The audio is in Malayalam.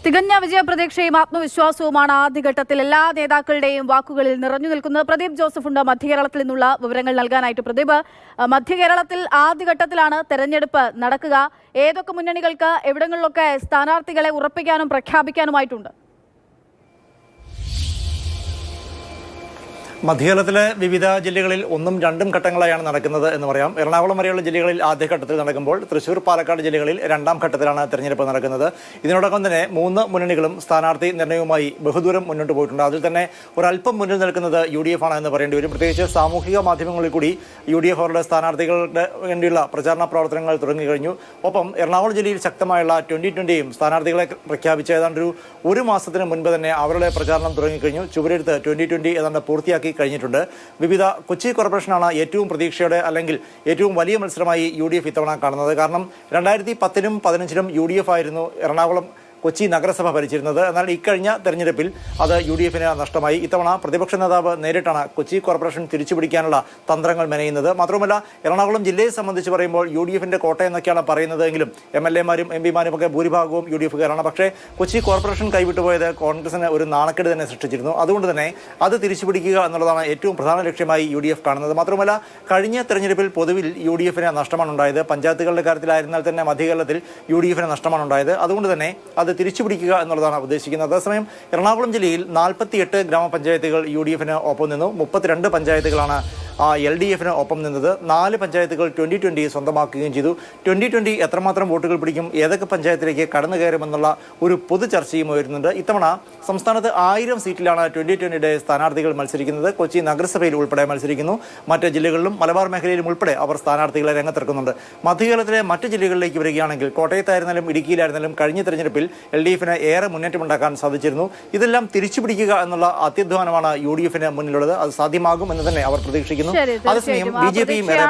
തികഞ്ഞ വിജയപ്രതീക്ഷയും ആത്മവിശ്വാസവുമാണ് ആദ്യഘട്ടത്തിൽ എല്ലാ നേതാക്കളുടെയും വാക്കുകളിൽ നിറഞ്ഞു നിൽക്കുന്നത്. പ്രദീപ് ജോസഫ് ഉണ്ട് മധ്യകേരളത്തിൽ നിന്നുള്ള വിവരങ്ങൾ നൽകാനായിട്ട്. പ്രദീപ്, മധ്യകേരളത്തിൽ ആദ്യഘട്ടത്തിലാണ് തെരഞ്ഞെടുപ്പ് നടക്കുക. ഏതൊക്കെ മുന്നണികൾക്ക് എവിടങ്ങളിലൊക്കെ സ്ഥാനാർത്ഥികളെ ഉറപ്പിക്കാനും പ്രഖ്യാപിക്കാനുമായിട്ടുണ്ട്? മധ്യകേരളത്തിലെ വിവിധ ജില്ലകളിൽ ഒന്നും രണ്ടും ഘട്ടങ്ങളായാണ് നടക്കുന്നത് എന്ന് പറയാം. എറണാകുളം വരെയുള്ള ജില്ലകളിൽ ആദ്യഘട്ടത്തിൽ നടക്കുമ്പോൾ തൃശൂർ, പാലക്കാട് ജില്ലകളിൽ രണ്ടാം ഘട്ടത്തിലാണ് തെരഞ്ഞെടുപ്പ് നടക്കുന്നത്. ഇതിനോടൊപ്പം തന്നെ മൂന്ന് മുന്നണികളും സ്ഥാനാർത്ഥി നിർണയവുമായി ബഹുദൂരം മുന്നോട്ട് പോയിട്ടുണ്ട്. അതിൽ തന്നെ ഒരല്പം മുന്നിൽ നിൽക്കുന്നത് UDF ആണ് എന്ന് പറയേണ്ടി വരും. പ്രത്യേകിച്ച് സാമൂഹിക മാധ്യമങ്ങളിൽ കൂടി UDF അവരുടെ സ്ഥാനാർത്ഥികളുടെ വേണ്ടിയുള്ള പ്രചാരണ പ്രവർത്തനങ്ങൾ തുടങ്ങിക്കഴിഞ്ഞു. ഒപ്പം എറണാകുളം ജില്ലയിൽ ശക്തമായുള്ള 2020യും സ്ഥാനാർത്ഥികളെ പ്രഖ്യാപിച്ച ഏതാണ്ട് ഒരു മാസത്തിന് മുൻപ് തന്നെ അവരുടെ പ്രചാരണം തുടങ്ങിക്കഴിഞ്ഞു. ചുവരെടുത്ത് 2020 ഏതാണ്ട് പൂർത്തിയാക്കി കഴിഞ്ഞിട്ടുണ്ട്. വിവിധ കൊച്ചി കോർപ്പറേഷനാണ് ഏറ്റവും പ്രതീക്ഷയോടെ അല്ലെങ്കിൽ ഏറ്റവും വലിയ മത്സരമായി UDF ഇത്തവണ കാണുന്നത്. കാരണം 2010ലും 2015ലും UDF ആയിരുന്നു എറണാകുളം കൊച്ചി നഗരസഭ ഭരിച്ചിരുന്നത്. എന്നാൽ ഇക്കഴിഞ്ഞ തെരഞ്ഞെടുപ്പിൽ അത് UDFന് നഷ്ടമായി. ഇത്തവണ പ്രതിപക്ഷ നേതാവ് നേരിട്ടാണ് കൊച്ചി കോർപ്പറേഷൻ തിരിച്ചുപിടിക്കാനുള്ള തന്ത്രങ്ങൾ മെനയുന്നത്. മാത്രമല്ല, എറണാകുളം ജില്ലയെ സംബന്ധിച്ച് പറയുമ്പോൾ UDFന്റെ കോട്ട എന്നൊക്കെയാണ് പറയുന്നത് എങ്കിലും MLA-മാരും MP-മാരും ഒക്കെ ഭൂരിഭാഗവും UDF-കാരാണ്. പക്ഷേ കൊച്ചി കോർപ്പറേഷൻ കൈവിട്ടുപോയത് കോൺഗ്രസിന് ഒരു നാണക്കേട് തന്നെ സൃഷ്ടിച്ചിരുന്നു. അതുകൊണ്ട് തന്നെ അത് തിരിച്ചുപിടിക്കുക എന്നുള്ളതാണ് ഏറ്റവും പ്രധാന ലക്ഷ്യമായി UDF കാണുന്നത്. മാത്രമല്ല, കഴിഞ്ഞ തെരഞ്ഞെടുപ്പിൽ പൊതുവിൽ UDFന് നഷ്ടമാണ് ഉണ്ടായത്. പഞ്ചായത്തുകളുടെ കാര്യത്തിലായിരുന്നാൽ തന്നെ മധ്യകേരളത്തിൽ UDFന് നഷ്ടമാണ് ഉണ്ടായത്. അതുകൊണ്ട് തന്നെ അത് തിരിച്ചുപിടിക്കുക എന്നുള്ളതാണ് ഉദ്ദേശിക്കുന്നത്. അതേസമയം എറണാകുളം ജില്ലയിൽ 48 ഗ്രാമപഞ്ചായത്തുകൾ UDFന് ഒപ്പം നിന്നു. 32 പഞ്ചായത്തുകളാണ് LDFന് ഒപ്പം നിന്നത്. 4 പഞ്ചായത്തുകൾ 2020 സ്വന്തമാക്കുകയും ചെയ്തു. 2020 എത്രമാത്രം വോട്ടുകൾ പിടിക്കും, ഏതൊക്കെ പഞ്ചായത്തിലേക്ക് കടന്നു കയറുമെന്നുള്ള ഒരു പൊതു ചർച്ചയും വരുന്നുണ്ട്. ഇത്തവണ സംസ്ഥാനത്ത് 1000 സീറ്റിലാണ് 2020യുടെ സ്ഥാനാർത്ഥികൾ മത്സരിക്കുന്നത്. കൊച്ചി നഗരസഭയിൽ ഉൾപ്പെടെ മത്സരിക്കുന്നു. മറ്റ് ജില്ലകളിലും മലബാർ മേഖലയിലും ഉൾപ്പെടെ അവർ സ്ഥാനാർത്ഥികളെ രംഗത്തിറക്കുന്നുണ്ട്. മധ്യകേരളത്തിലെ മറ്റ് ജില്ലകളിലേക്ക് വരികയാണെങ്കിൽ കോട്ടയത്തായിരുന്നാലും ഇടുക്കിയിലായിരുന്നാലും കഴിഞ്ഞ തെരഞ്ഞെടുപ്പിൽ LDFന് ഏറെ മുന്നേറ്റമുണ്ടാക്കാൻ സാധിച്ചിരുന്നു. ഇതെല്ലാം തിരിച്ചുപിടിക്കുക എന്നുള്ള അത്യധ്വാനമാണ് UDFന് മുന്നിലുള്ളത്. അത് സാധ്യമാകും എന്ന് തന്നെ അവർ പ്രതീക്ഷിക്കുന്നു. അതേസമയം BJPയും ഏറെ